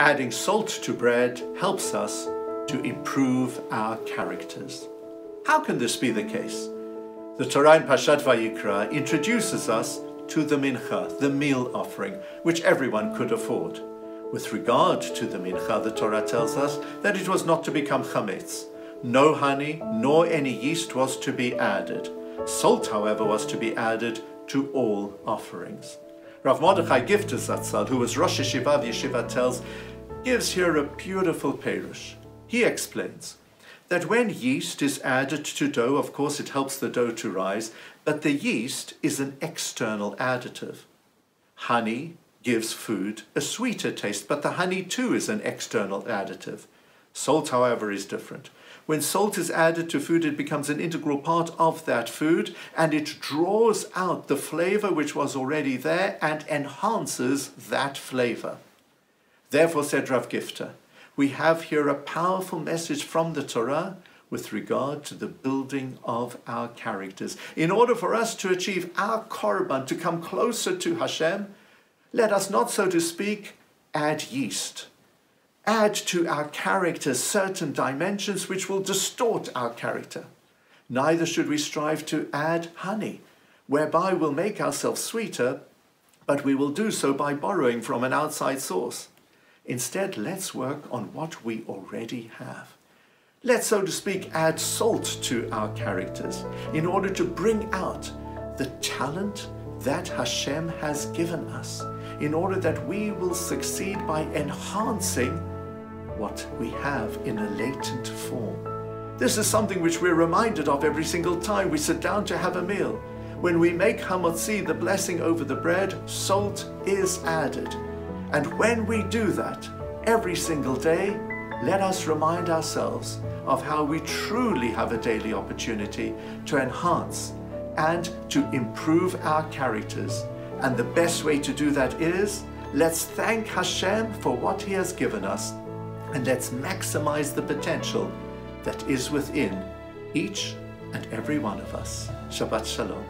Adding salt to bread helps us to improve our characters. How can this be the case? The Torah in Parshat Vayikra introduces us to the mincha, the meal offering, which everyone could afford. With regard to the mincha, the Torah tells us that it was not to become chametz. No honey nor any yeast was to be added. Salt, however, was to be added to all offerings. Rav Mordechai Gifter Zatzal, who was Rosh Yeshiva of Yeshiva Telz, gives here a beautiful perush. He explains that when yeast is added to dough, of course it helps the dough to rise, but the yeast is an external additive. Honey gives food a sweeter taste, but the honey too is an external additive. Salt, however, is different. When salt is added to food, it becomes an integral part of that food, and it draws out the flavor which was already there and enhances that flavor. Therefore, said Rav Gifter, we have here a powerful message from the Torah with regard to the building of our characters. In order for us to achieve our korban, to come closer to Hashem, let us not, so to speak, add yeast. Add to our character certain dimensions which will distort our character. Neither should we strive to add honey, whereby we'll make ourselves sweeter, but we will do so by borrowing from an outside source. Instead, let's work on what we already have. Let's, so to speak, add salt to our characters in order to bring out the talent that Hashem has given us, in order that we will succeed by enhancing what we have in a latent form. This is something which we're reminded of every single time we sit down to have a meal. When we make hamotzi, the blessing over the bread, salt is added. And when we do that every single day, let us remind ourselves of how we truly have a daily opportunity to enhance and to improve our characters. And the best way to do that is, let's thank Hashem for what He has given us, and let's maximize the potential that is within each and every one of us. Shabbat Shalom.